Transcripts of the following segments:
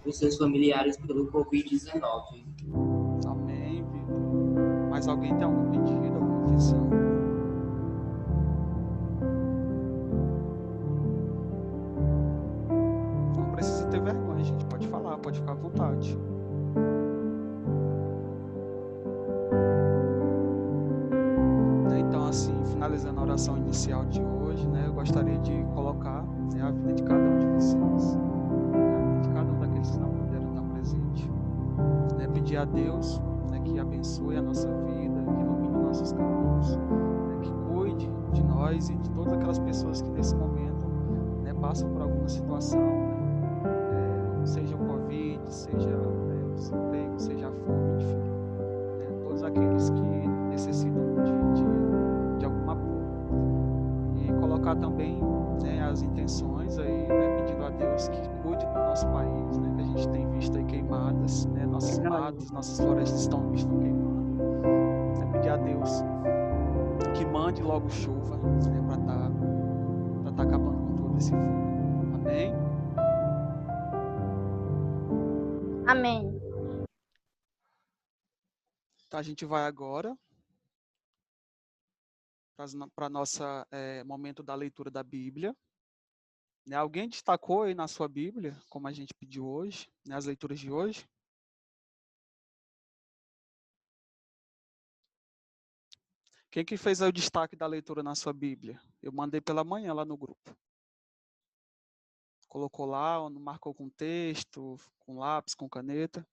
os seus familiares pelo Covid-19. Amém, Vitor. Mais alguém tem algum pedido, alguma petição? Não precisa ter vergonha, gente. Pode falar, pode ficar à vontade. Então, assim, finalizando a oração inicial de hoje, né, eu gostaria de colocar, né, a vida de cada um de vocês, a vida de cada um daqueles que não puderam estar presente, né, pedir a Deus, né, que abençoe a nossa vida, que ilumine nossos caminhos, né, que cuide de nós e de todas aquelas pessoas que nesse momento, né, passam por alguma situação, né, seja o Covid, seja, né, o desemprego, seja a fome, enfim, né, todos aqueles que necessitam de algum apoio. E colocar também, né, as intenções aí, né, pedindo a Deus que cuide do nosso país, né, que a gente tem visto aí queimadas, né, nossas matas, nossas florestas estão queimando, né, pedir a Deus que mande logo chuva, né, para tá acabando com todo esse fogo. Amém? Amém. Então a gente vai agora para nossa momento da leitura da Bíblia. Né, alguém destacou aí na sua Bíblia, como a gente pediu hoje, né, as leituras de hoje? Quem que fez aí o destaque da leitura na sua Bíblia? Eu mandei pela manhã lá no grupo. Colocou lá, marcou com texto, com lápis, com caneta.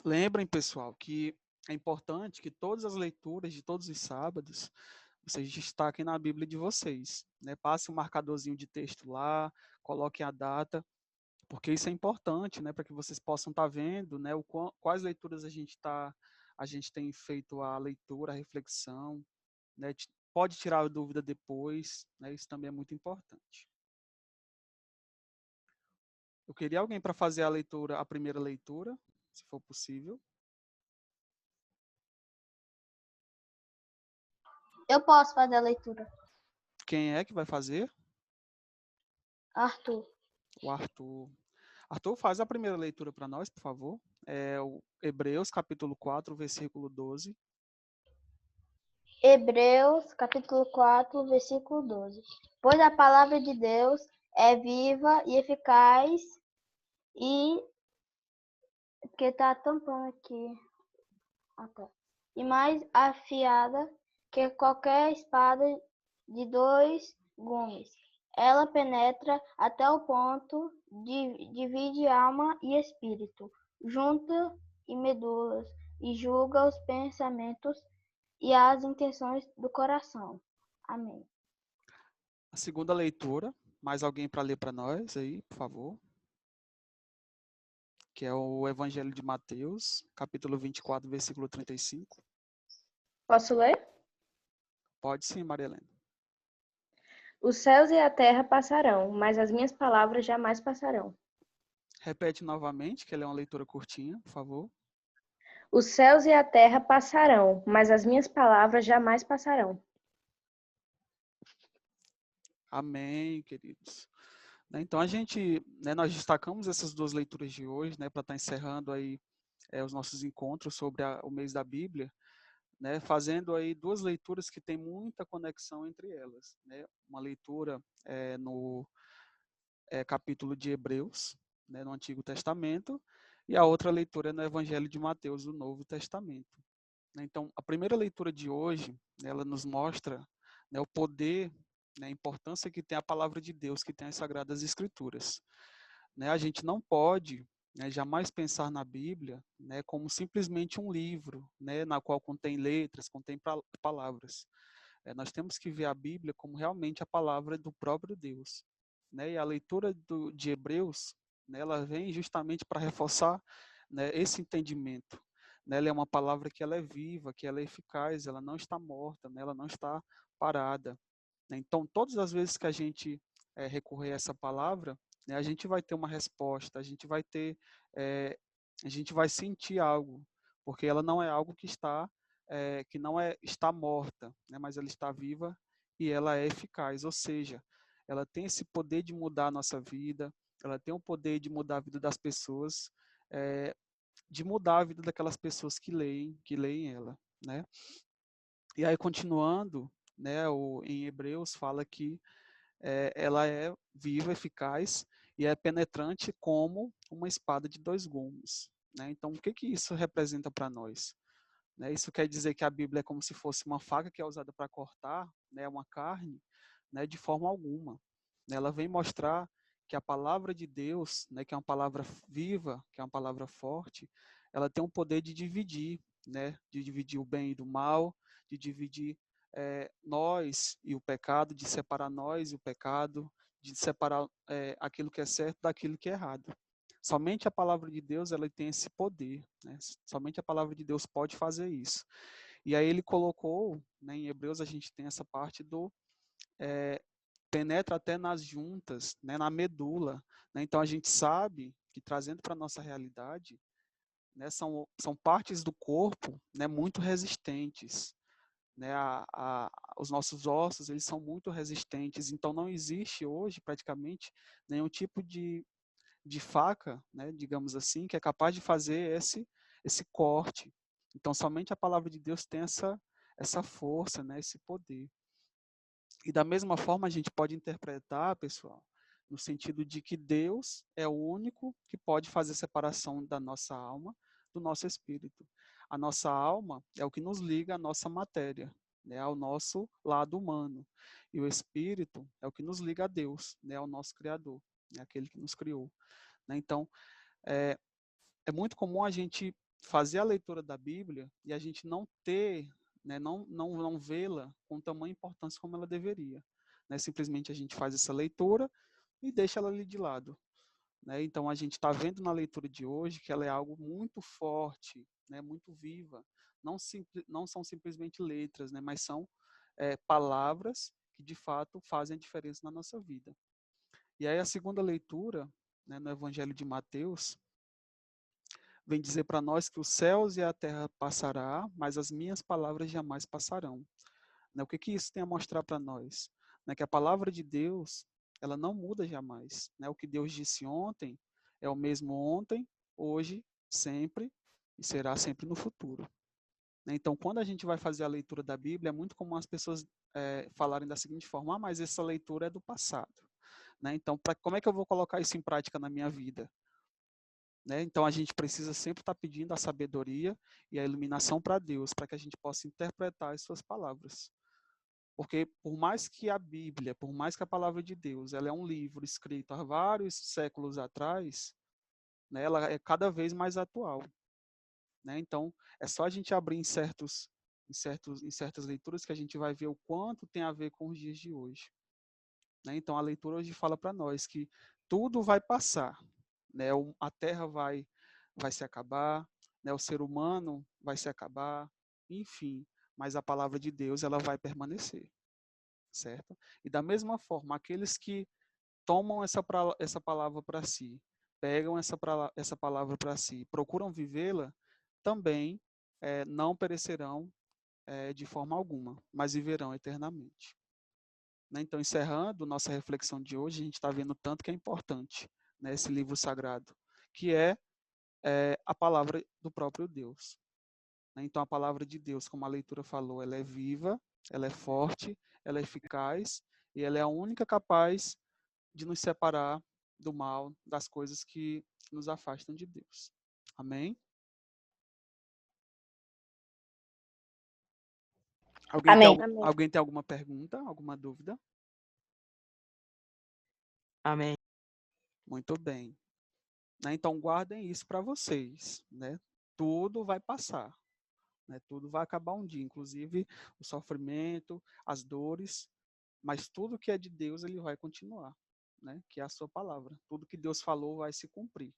Lembrem, pessoal, que é importante que todas as leituras de todos os sábados vocês destaquem na Bíblia de vocês, né? Passe um marcadorzinho de texto lá, coloquem a data, porque isso é importante, né? Para que vocês possam estar vendo, né? Quais leituras a gente tem feito a leitura, a reflexão, né? Pode tirar a dúvida depois, né? Isso também é muito importante. Eu queria alguém para fazer a primeira leitura, se for possível. Eu posso fazer a leitura. Quem é que vai fazer? Arthur. O Arthur. Arthur, faz a primeira leitura para nós, por favor. É o Hebreus, capítulo 4, versículo 12. Hebreus, capítulo 4, versículo 12. Pois a palavra de Deus é viva e eficaz e... Porque tá tampando aqui. E mais afiada que qualquer espada de 2 gumes. Ela penetra até o ponto de divide alma e espírito, junta e medulas, e julga os pensamentos e as intenções do coração. Amém. A segunda leitura, mais alguém para ler para nós aí, por favor? Que é o Evangelho de Mateus, capítulo 24, versículo 35. Posso ler? Pode sim, Maria Helena. Os céus e a terra passarão, mas as minhas palavras jamais passarão. Repete novamente, que ela é uma leitura curtinha, por favor. Os céus e a terra passarão, mas as minhas palavras jamais passarão. Amém, queridos. Então nós destacamos essas duas leituras de hoje, né, para estar encerrando aí os nossos encontros sobre o mês da Bíblia, né, fazendo aí duas leituras que têm muita conexão entre elas, né? Uma leitura no capítulo de Hebreus, né, no Antigo Testamento, e a outra leitura no Evangelho de Mateus, do Novo Testamento. Então, a primeira leitura de hoje, ela nos mostra, né, o poder, né, a importância que tem a palavra de Deus, que tem as Sagradas Escrituras. Né, a gente não pode, né, jamais pensar na Bíblia, né, como simplesmente um livro, né, na qual contém letras, contém palavras. Nós temos que ver a Bíblia como realmente a palavra do próprio Deus. Né, e a leitura de Hebreus, né, ela vem justamente para reforçar, né, esse entendimento. Né, ela é uma palavra que ela é viva, que ela é eficaz, ela não está morta, né, ela não está parada. Né. Então, todas as vezes que a gente recorrer a essa palavra, né, a gente vai ter uma resposta, a gente vai sentir algo, porque ela não é algo que não está morta, né, mas ela está viva e ela é eficaz, ou seja, ela tem esse poder de mudar a nossa vida, ela tem o poder de mudar a vida das pessoas, de mudar a vida daquelas pessoas que leem ela, né? E aí, continuando, né, em Hebreus fala que ela é viva, eficaz e é penetrante como uma espada de dois gumes, né? Então, o que que isso representa para nós? Né? Isso quer dizer que a Bíblia é como se fosse uma faca que é usada para cortar, né, uma carne, né, de forma alguma. Ela vem mostrar que a palavra de Deus, né, que é uma palavra viva, que é uma palavra forte, ela tem o poder de dividir, né, de dividir o bem do mal, de dividir nós e o pecado, de separar nós e o pecado, de separar aquilo que é certo daquilo que é errado. Somente a palavra de Deus ela tem esse poder, né? Somente a palavra de Deus pode fazer isso. E aí ele colocou, né, em Hebreus a gente tem essa parte do penetra até nas juntas, né, na medula. Né? Então a gente sabe que trazendo para a nossa realidade, né, são partes do corpo, né, muito resistentes. Né, os nossos ossos eles são muito resistentes, então não existe hoje praticamente nenhum tipo de faca, né, digamos assim, que é capaz de fazer esse corte. Então, somente a palavra de Deus tem essa força, né, esse poder. E da mesma forma, a gente pode interpretar, pessoal, no sentido de que Deus é o único que pode fazer separação da nossa alma do nosso espírito. A nossa alma é o que nos liga à nossa matéria, né, ao nosso lado humano. E o espírito é o que nos liga a Deus, né, ao nosso Criador, né, aquele que nos criou. Né? Então, é muito comum a gente fazer a leitura da Bíblia e a gente não ter, né, não vê-la com tamanha importância como ela deveria. Né? Simplesmente a gente faz essa leitura e deixa ela ali de lado. Né? Então, a gente está vendo na leitura de hoje que ela é algo muito forte, né, muito viva. Não são simplesmente letras, né, mas são palavras que, de fato, fazem a diferença na nossa vida. E aí, a segunda leitura, né, no Evangelho de Mateus, vem dizer para nós que os céus e a terra passará, mas as minhas palavras jamais passarão. Né? O que que isso tem a mostrar para nós? Né? Que a palavra de Deus, ela não muda jamais. Né? O que Deus disse ontem é o mesmo ontem, hoje, sempre e será sempre no futuro. Né? Então, quando a gente vai fazer a leitura da Bíblia, é muito comum as pessoas falarem da seguinte forma: mas essa leitura é do passado. Né? Então, como é que eu vou colocar isso em prática na minha vida? Né? Então, a gente precisa sempre estar pedindo a sabedoria e a iluminação para Deus, para que a gente possa interpretar as suas palavras. Porque, por mais que a Bíblia, por mais que a palavra de Deus, ela é um livro escrito há vários séculos atrás, né, ela é cada vez mais atual. Né? Então, é só a gente abrir em certas leituras que a gente vai ver o quanto tem a ver com os dias de hoje. Né? Então, a leitura hoje fala para nós que tudo vai passar. Né? A terra vai se acabar, né? O ser humano vai se acabar, enfim, mas a palavra de Deus ela vai permanecer, certo? E da mesma forma, aqueles que tomam essa palavra para si, pegam essa palavra para si, procuram vivê-la, também não perecerão de forma alguma, mas viverão eternamente. Né? Então, encerrando nossa reflexão de hoje, a gente está vendo tanto que é importante, né, esse livro sagrado, que é a palavra do próprio Deus. Né? Então, a palavra de Deus, como a leitura falou, ela é viva, ela é forte, ela é eficaz e ela é a única capaz de nos separar do mal, das coisas que nos afastam de Deus. Amém? Amém. Amém. Alguém tem alguma pergunta, alguma dúvida? Amém. Muito bem. Né? Então, guardem isso para vocês. Né? Tudo vai passar. Né? Tudo vai acabar um dia, inclusive o sofrimento, as dores, mas tudo que é de Deus, ele vai continuar, né? Que é a sua palavra. Tudo que Deus falou vai se cumprir.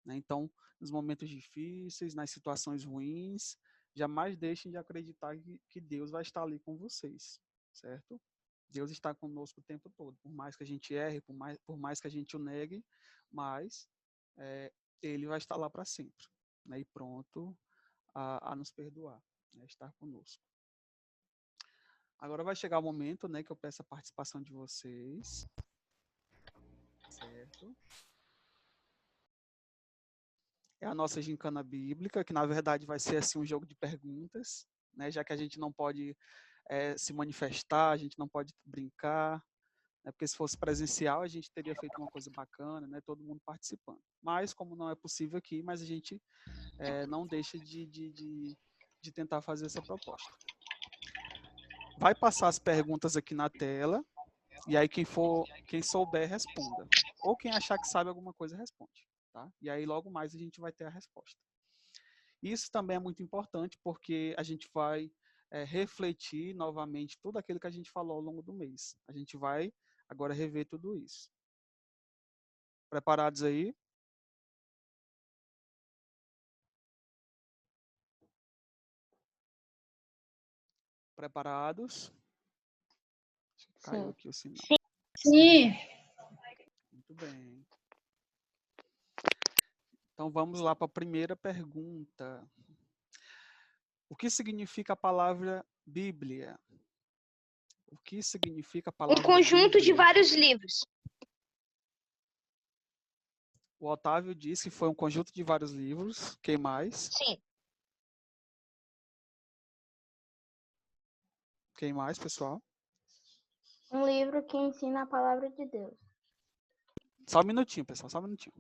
Né? Então, nos momentos difíceis, nas situações ruins, jamais deixem de acreditar que Deus vai estar ali com vocês, certo? Deus está conosco o tempo todo, por mais que a gente erre, por mais que a gente o negue, mas Ele vai estar lá para sempre, né? E pronto a nos perdoar, né? Estar conosco. Agora vai chegar o momento, né, que eu peço a participação de vocês. Certo? É a nossa gincana bíblica, que na verdade vai ser assim um jogo de perguntas, né, já que a gente não pode se manifestar, a gente não pode brincar, né, porque se fosse presencial a gente teria feito uma coisa bacana, né, todo mundo participando. Mas como não é possível aqui, mas a gente não deixa de tentar fazer essa proposta. Vai passar as perguntas aqui na tela, e aí quem souber, responda. Ou quem achar que sabe alguma coisa, responde. Tá? E aí logo mais a gente vai ter a resposta. Isso também é muito importante, porque a gente vai refletir novamente tudo aquilo que a gente falou ao longo do mês. A gente vai agora rever tudo isso. Preparados aí? Preparados? Caiu Sim. aqui o sinal. Sim. Muito bem. Então vamos lá para a primeira pergunta. O que significa a palavra Bíblia? O que significa a palavra Conjunto de Bíblia? vários livros. O Otávio disse que foi um conjunto de vários livros. Quem mais? Sim. Quem mais, pessoal? Um livro que ensina a palavra de Deus. Só um minutinho, pessoal, só um minutinho.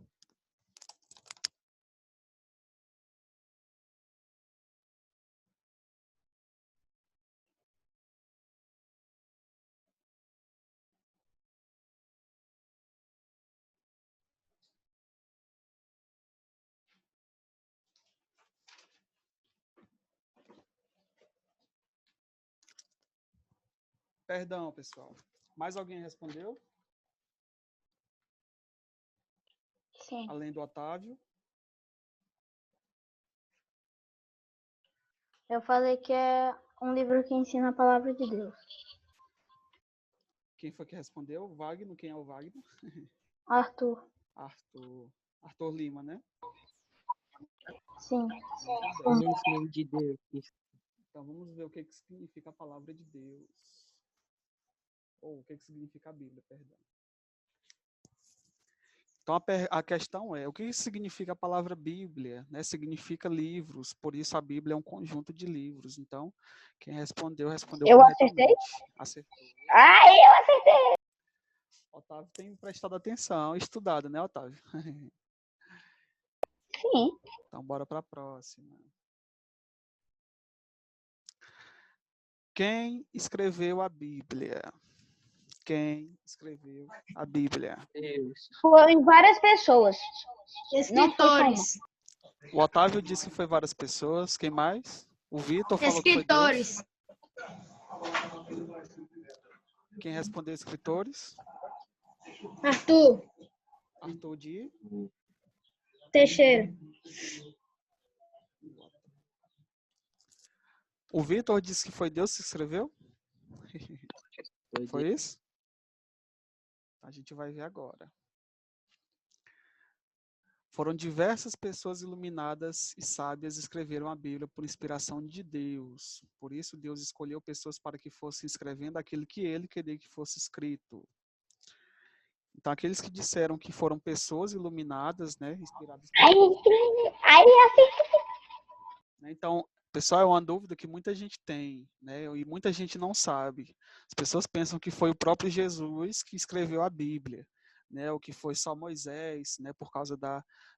Perdão, pessoal. Mais alguém respondeu? Sim. Além do Otávio? Eu falei que é um livro que ensina a palavra de Deus. Quem foi que respondeu? Wagner. Quem é o Wagner? Arthur. Arthur. Arthur Lima, né? Sim. Conhecimento de Deus. Então vamos ver o que significa a palavra de Deus. Ou o que significa a Bíblia, perdão. Então a questão é, o que significa a palavra Bíblia? Né? Significa livros, por isso a Bíblia é um conjunto de livros. Então, quem respondeu Eu corretamente. Acertou. Ai, eu acertei! Otávio tem prestado atenção, estudado, né, Otávio? Sim. Então, bora para a próxima. Quem escreveu a Bíblia? Quem escreveu a Bíblia? Deus. Foram várias pessoas. Escritores. O Otávio disse que foi várias pessoas. Quem mais? O Vitor falou que foi Deus. Escritores. Quem respondeu escritores? Arthur Arthur de... Teixeira. O Vitor disse que foi Deus que escreveu? Foi isso? A gente vai ver agora. Foram diversas pessoas iluminadas e sábias escreveram a Bíblia por inspiração de Deus. Por isso, Deus escolheu pessoas para que fossem escrevendo aquilo que ele queria que fosse escrito. Então, aqueles que disseram que foram pessoas iluminadas, né, inspiradas por Deus. Então, pessoal, é uma dúvida que muita gente tem, né, e muita gente não sabe. As pessoas pensam que foi o próprio Jesus que escreveu a Bíblia, né, ou que foi só Moisés, né, por causa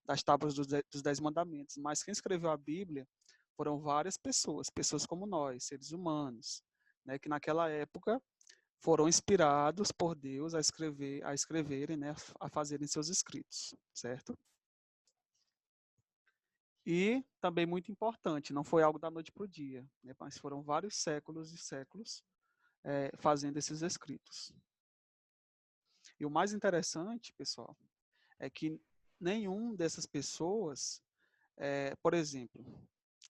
das tábuas dos 10 mandamentos. Mas quem escreveu a Bíblia foram várias pessoas, pessoas como nós, seres humanos, né, que naquela época foram inspirados por Deus a escreverem, né, a fazerem seus escritos, certo? E também muito importante, não foi algo da noite para o dia, né, mas foram vários séculos e séculos fazendo esses escritos. E o mais interessante, pessoal, é que nenhum dessas pessoas, por exemplo,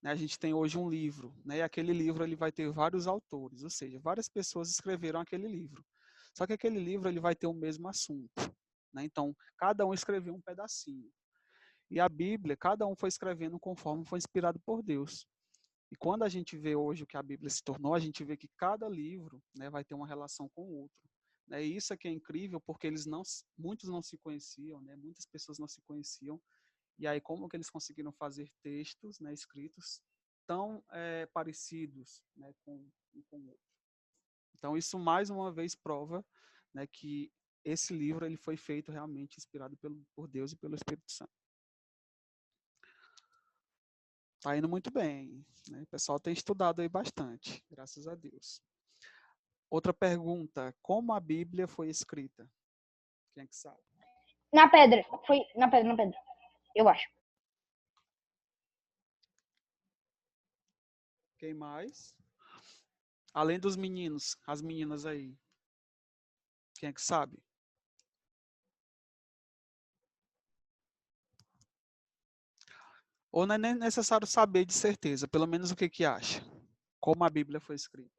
né, a gente tem hoje um livro, né, e aquele livro ele vai ter vários autores, ou seja, várias pessoas escreveram aquele livro. Só que aquele livro ele vai ter o mesmo assunto, né? Então, cada um escreveu um pedacinho. E a Bíblia, cada um foi escrevendo conforme foi inspirado por Deus. E quando a gente vê hoje o que a Bíblia se tornou, a gente vê que cada livro, né, vai ter uma relação com o outro. Né? E isso é que é incrível, porque muitos não se conheciam, né? Muitas pessoas não se conheciam. E aí, como que eles conseguiram fazer textos, né, escritos tão parecidos, né, com o outro? Então, isso mais uma vez prova, né, que esse livro ele foi feito realmente inspirado por Deus e pelo Espírito Santo. Está indo muito bem, né? O pessoal tem estudado aí bastante, graças a Deus. Outra pergunta, como a Bíblia foi escrita? Quem é que sabe? Na pedra. Foi na pedra. Eu acho. Quem mais? Além dos meninos, as meninas aí. Quem é que sabe? Ou não é nem necessário saber de certeza, pelo menos o que acha? Como a Bíblia foi escrita?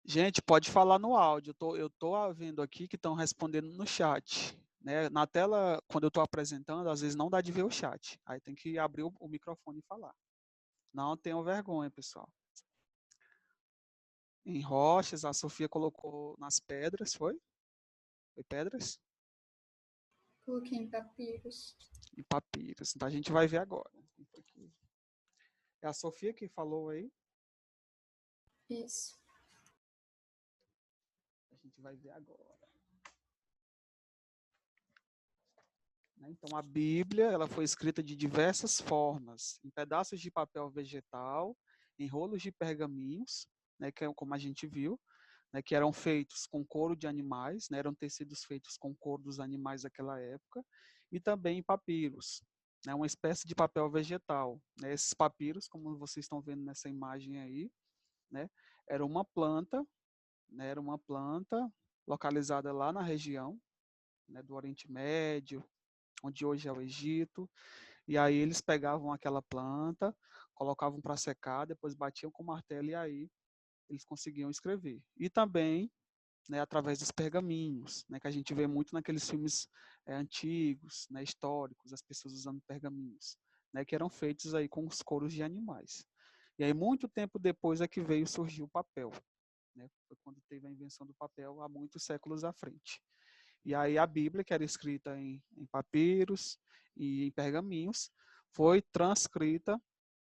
Gente, pode falar no áudio. Eu tô vendo aqui que estão respondendo no chat. Né? Na tela, quando eu estou apresentando, às vezes não dá de ver o chat. Aí tem que abrir o microfone e falar. Não tenham vergonha, pessoal. Em rochas, a Sofia colocou nas pedras, foi? Foi pedras? Coloquei em papiros. Em papiros. Então a gente vai ver agora. É a Sofia que falou aí? Isso. A gente vai ver agora. Então, a Bíblia ela foi escrita de diversas formas, em pedaços de papel vegetal, em rolos de pergaminhos, né, que é como a gente viu, né, que eram feitos com couro de animais, né, eram tecidos feitos com couro dos animais daquela época, e também em papiros, né, uma espécie de papel vegetal. Né, esses papiros, como vocês estão vendo nessa imagem aí, né, era uma planta localizada lá na região, né, do Oriente Médio, onde hoje é o Egito, e aí eles pegavam aquela planta, colocavam para secar, depois batiam com o martelo e aí eles conseguiam escrever. E também, né, através dos pergaminhos, né, que a gente vê muito naqueles filmes antigos, né, históricos, as pessoas usando pergaminhos, né, que eram feitos aí com os couros de animais. E aí muito tempo depois é que veio surgir o papel, né, foi quando teve a invenção do papel há muitos séculos à frente. E aí a Bíblia, que era escrita em papiros e em pergaminhos, foi transcrita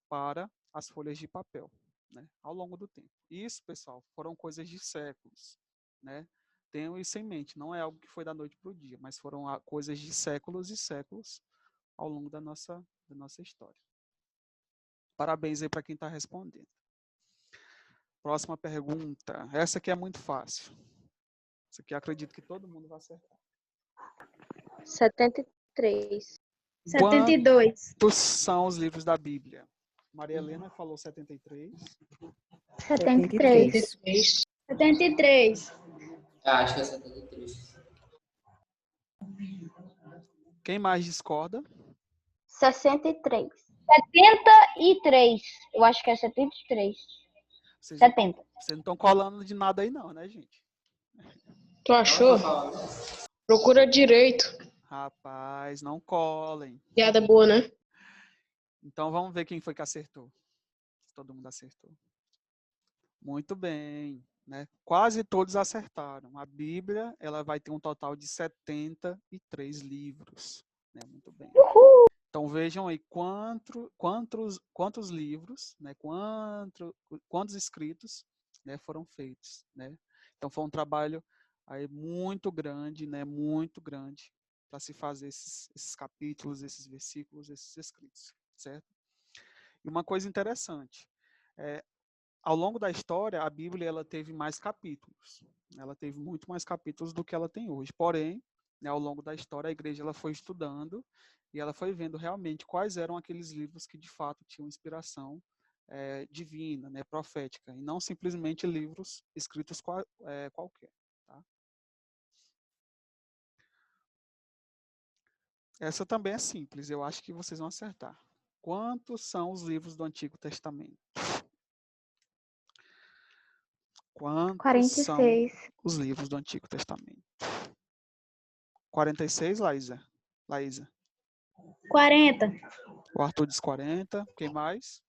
para as folhas de papel, né, ao longo do tempo. Isso, pessoal, foram coisas de séculos, né? Tenham isso em mente, não é algo que foi da noite para o dia, mas foram coisas de séculos e séculos ao longo da nossa história. Parabéns aí para quem está respondendo. Próxima pergunta. Essa aqui é muito fácil. Essa aqui eu acredito que todo mundo vai acertar. 73. 72. Quantos são os livros da Bíblia? Maria Helena falou 73. 73. 73. Acho que é 73. Quem mais discorda? 63. 73. Eu acho que é 73. Vocês 70. Vocês não estão colando de nada aí não, né, gente? Tu achou? Procura direito. Rapaz, não colem. Piada boa, né? Então vamos ver quem foi que acertou. Todo mundo acertou. Muito bem, né? Quase todos acertaram. A Bíblia, ela vai ter um total de 73 livros, né? Muito bem. Então vejam aí quantos livros, né? Quantos escritos, né, foram feitos, né? Então foi um trabalho aí muito grande, né? Muito grande para se fazer esses capítulos, esses versículos, esses escritos, certo? E uma coisa interessante, ao longo da história, a Bíblia ela teve mais capítulos. Ela teve muito mais capítulos do que ela tem hoje. Porém, né, ao longo da história, a igreja ela foi estudando e ela foi vendo realmente quais eram aqueles livros que de fato tinham inspiração divina, né, profética, e não simplesmente livros escritos qualquer. Tá? Essa também é simples, eu acho que vocês vão acertar. Quantos são os livros do Antigo Testamento? Quantos 46. são os livros do Antigo Testamento? 46, Laísa? 40. O Arthur diz 40. Quem mais?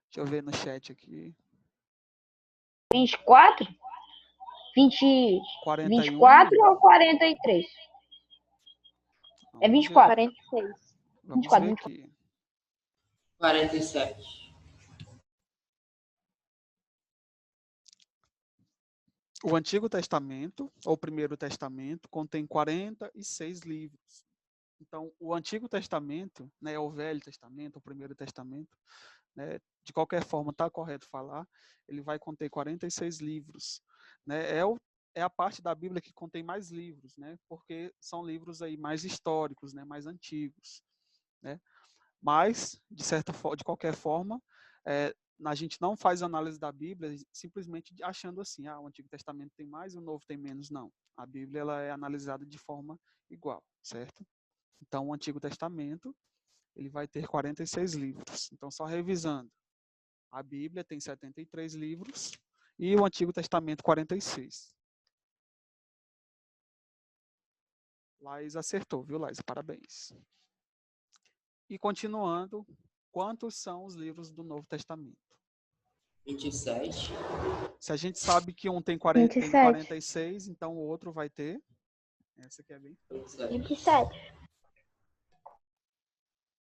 Deixa eu ver no chat aqui. 24? 20, 41. 24 ou 43? É Vamos ver. 24. 46. Vamos 24, ver 24. aqui. 47. O Antigo Testamento, ou Primeiro Testamento, contém 46 livros. Então, o Antigo Testamento, né, o Velho Testamento, o Primeiro Testamento, né, de qualquer forma, está correto falar, ele vai conter 46 livros. Né, é a parte da Bíblia que contém mais livros, né, porque são livros aí mais históricos, né, mais antigos. Né. Mas, de qualquer forma, a gente não faz análise da Bíblia simplesmente achando assim, o Antigo Testamento tem mais e o Novo tem menos. Não. A Bíblia ela é analisada de forma igual, certo? Então, o Antigo Testamento ele vai ter 46 livros. Então, só revisando, a Bíblia tem 73 livros e o Antigo Testamento 46. Laís acertou, viu, Laís? Parabéns. E continuando, quantos são os livros do Novo Testamento? 27. Se a gente sabe que um tem 27. 46, então o outro vai ter. Essa aqui é bem. 27. 27.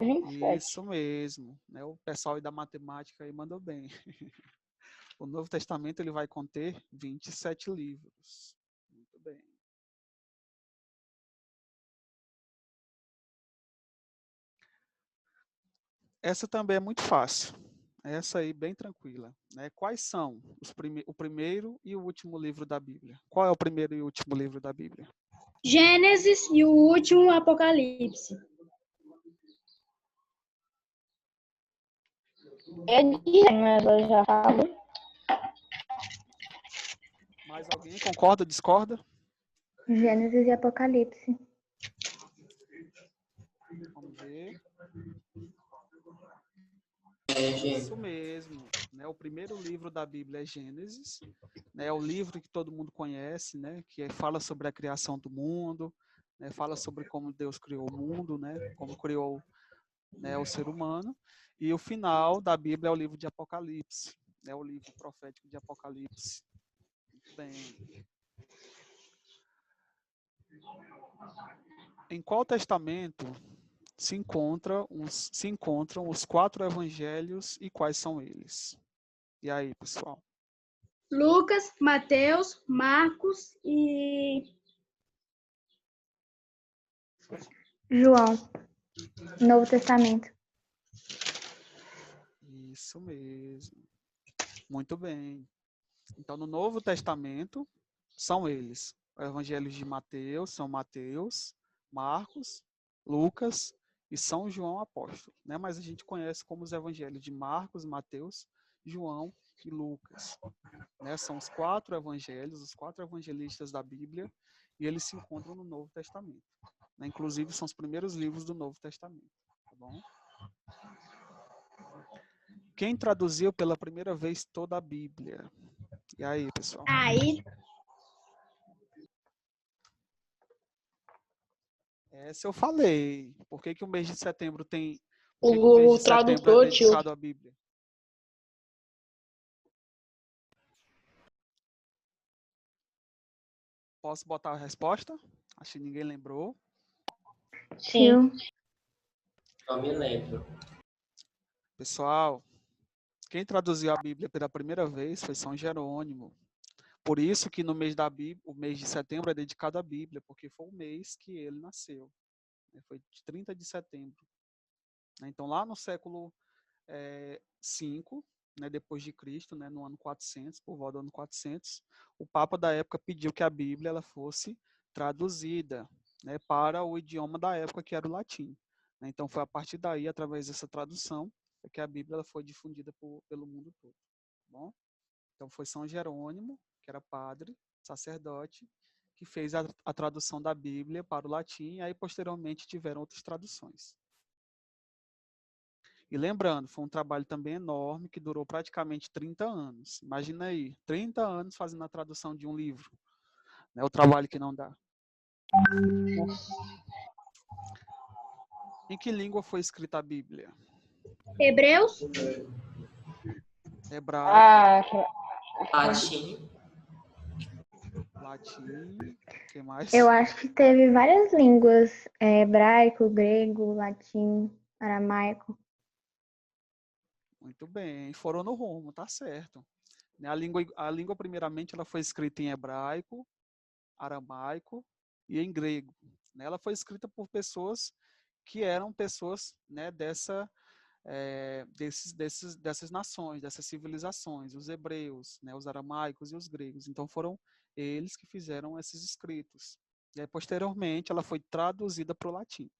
27. Isso mesmo. Né? O pessoal aí da matemática aí mandou bem. O Novo Testamento ele vai conter 27 livros. Muito bem. Essa também é muito fácil. Essa aí bem tranquila. Né? Quais são o primeiro e o último livro da Bíblia? Qual é o primeiro e o último livro da Bíblia? Gênesis e o último Apocalipse. É de mas eu já falo. Mais alguém concorda, discorda? Gênesis e Apocalipse. Vamos ver. Gênesis. Isso mesmo. Né? O primeiro livro da Bíblia é Gênesis. Né? É o livro que todo mundo conhece, né? Que fala sobre a criação do mundo, né? Fala sobre como Deus criou o mundo, né? Como criou, né, o ser humano. E o final da Bíblia é o livro de Apocalipse. É o livro profético de Apocalipse. Muito bem. Em qual testamento se encontram os 4 evangelhos e quais são eles? E aí, pessoal? Lucas, Mateus, Marcos e João. Novo Testamento. Isso mesmo. Muito bem. Então, no Novo Testamento, são eles. O Evangelho de Mateus, São Mateus, Marcos, Lucas e São João Apóstolo. Né? Mas a gente conhece como os Evangelhos de Marcos, Mateus, João e Lucas. Né? São os 4 evangelhos, os 4 evangelistas da Bíblia, e eles se encontram no Novo Testamento. Né? Inclusive, são os primeiros livros do Novo Testamento. Tá bom? Quem traduziu pela primeira vez toda a Bíblia? E aí, pessoal? aí Essa eu falei. Por que o mês de setembro tem... Por que o mês o de setembro é tradutor, tio. dedicado à Bíblia? Posso botar a resposta? Acho que ninguém lembrou. Tio. Não me lembro. Pessoal, quem traduziu a Bíblia pela primeira vez foi São Jerônimo. Por isso que no mês da Bíblia, o mês de setembro é dedicado à Bíblia, porque foi o mês que ele nasceu. Foi de 30 de setembro. Então, lá no século V, depois de Cristo, no ano 400, por volta do ano 400, o Papa da época pediu que a Bíblia ela fosse traduzida para o idioma da época, que era o latim. Então, foi a partir daí, através dessa tradução, que a Bíblia ela foi difundida pelo mundo todo. Tá bom? Então, foi São Jerônimo, que era padre, sacerdote, que fez a tradução da Bíblia para o latim, e aí, posteriormente, tiveram outras traduções. E lembrando, foi um trabalho também enorme, que durou praticamente 30 anos. Imagina aí, 30 anos fazendo a tradução de um livro. O trabalho que não dá. Em que língua foi escrita a Bíblia? Hebreus? Hebraico, Latim. latim, o que mais? Eu acho que teve várias línguas, hebraico, grego, latim, aramaico. Muito bem, foram no rumo, tá certo. A língua primeiramente, ela foi escrita em hebraico, aramaico e em grego. Ela foi escrita por pessoas que eram pessoas, né, dessas nações, dessas civilizações, os hebreus, né, os aramaicos e os gregos. Então foram eles que fizeram esses escritos. E aí, posteriormente, ela foi traduzida para o latim.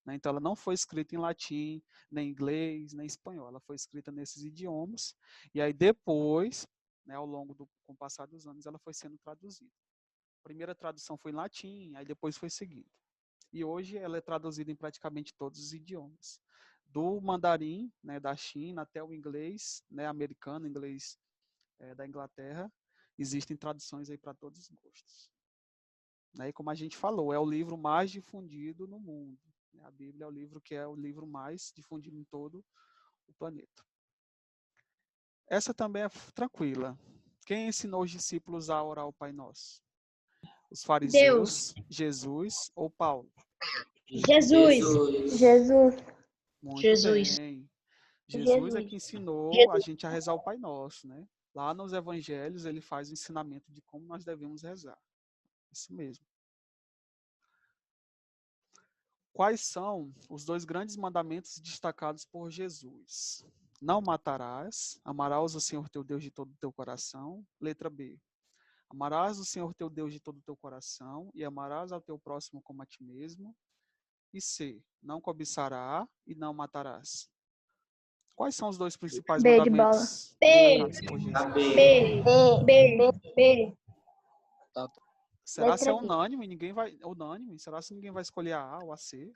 Né? Então ela não foi escrita em latim, nem inglês, nem espanhol. Ela foi escrita nesses idiomas. E aí depois, né, com o passar dos anos, ela foi sendo traduzida. A primeira tradução foi em latim, aí depois foi seguindo. E hoje ela é traduzida em praticamente todos os idiomas. Do mandarim, né, da China, até o inglês, né, americano, inglês da Inglaterra, existem traduções aí para todos os gostos. Né, e como a gente falou, é o livro mais difundido no mundo. A Bíblia é o livro que é o livro mais difundido em todo o planeta. Essa também é tranquila. Quem ensinou os discípulos a orar o Pai Nosso? Os fariseus, Jesus ou Paulo? Jesus. Jesus. Muito Jesus. bem. Jesus é que ensinou a gente a rezar o Pai Nosso, né? Lá nos evangelhos ele faz o ensinamento de como nós devemos rezar. Isso mesmo. Quais são os dois grandes mandamentos destacados por Jesus? Não matarás, amarás o Senhor teu Deus de todo o teu coração. Letra B. Amarás o Senhor teu Deus de todo o teu coração e amarás ao teu próximo como a ti mesmo. E C. Não cobiçará e não matarás. Quais são os dois principais B de bola. mandamentos B. destacados por Jesus? A B. B. B. B. Será se é Letra B. unânime? Ninguém vai. Unânime? Será se ninguém vai escolher a A ou a C?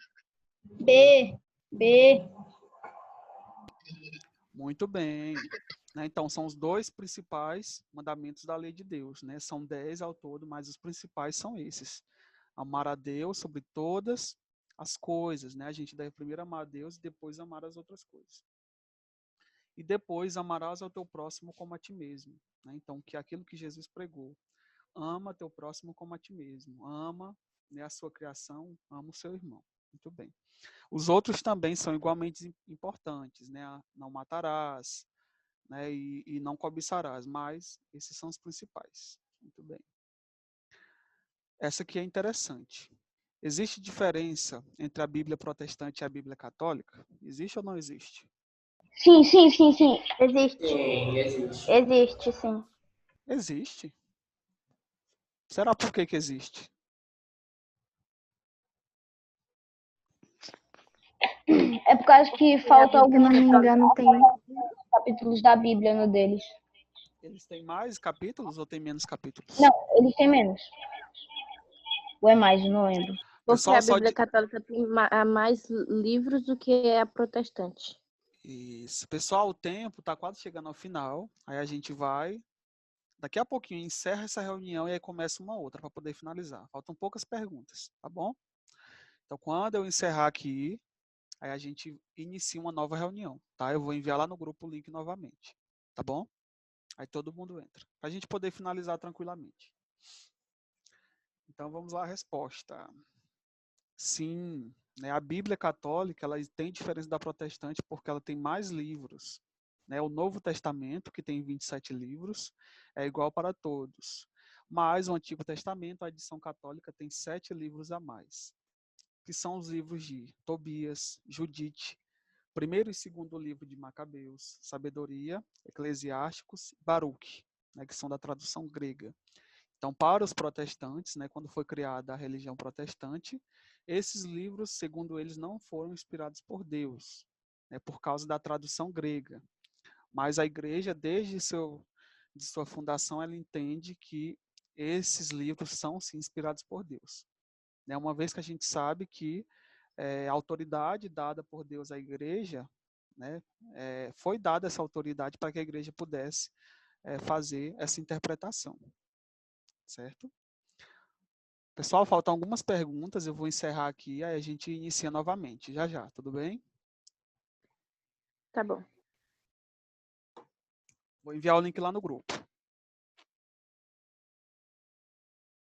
B. B. Muito bem. Né, então, são os dois principais mandamentos da lei de Deus. Né? São 10 ao todo, mas os principais são esses. Amar a Deus sobre todas as coisas. Né? A gente deve primeiro amar a Deus e depois amar as outras coisas. E depois amarás ao teu próximo como a ti mesmo. Né? Então, que é aquilo que Jesus pregou. Ama teu próximo como a ti mesmo. Ama, né, a sua criação, ama o seu irmão. Muito bem. Os outros também são igualmente importantes, né? Não matarás, né? E não cobiçarás, mas esses são os principais. Muito bem. Essa aqui é interessante. Existe diferença entre a Bíblia protestante e a Bíblia católica? Existe ou não existe? Sim, sim, sim, sim. Existe. Sim, existe. Existe, sim. Existe. Será por que existe? É por causa que falta Se alguns não me engano, tem. capítulos da Bíblia no deles. Eles têm mais capítulos ou têm menos capítulos? Não, eles têm menos. Ou é mais, eu não lembro. Porque Pessoal, a Bíblia Católica tem mais livros do que a protestante. Isso. Pessoal, o tempo está quase chegando ao final. Aí a gente vai. Daqui a pouquinho encerra essa reunião e aí começa uma outra para poder finalizar. Faltam poucas perguntas, tá bom? Então, quando eu encerrar aqui, aí a gente inicia uma nova reunião, tá? Eu vou enviar lá no grupo o link novamente, tá bom? Aí todo mundo entra, para a gente poder finalizar tranquilamente. Então, vamos lá a resposta. Sim, né? A Bíblia católica ela tem diferença da protestante porque ela tem mais livros. Né? O Novo Testamento, que tem 27 livros, é igual para todos. Mas o Antigo Testamento, a edição católica, tem 7 livros a mais, que são os livros de Tobias, Judite, primeiro e segundo livro de Macabeus, Sabedoria, Eclesiásticos, Baruque, né? Que são da tradução grega. Então, para os protestantes, né, quando foi criada a religião protestante, esses livros, segundo eles, não foram inspirados por Deus, né, por causa da tradução grega. Mas a igreja, desde de sua fundação, ela entende que esses livros são, sim, inspirados por Deus. Né, uma vez que a gente sabe que a autoridade dada por Deus à igreja, né, foi dada essa autoridade para que a igreja pudesse fazer essa interpretação. Certo? Pessoal, faltam algumas perguntas, eu vou encerrar aqui, aí a gente inicia novamente, já já, tudo bem? Tá bom. Vou enviar o link lá no grupo.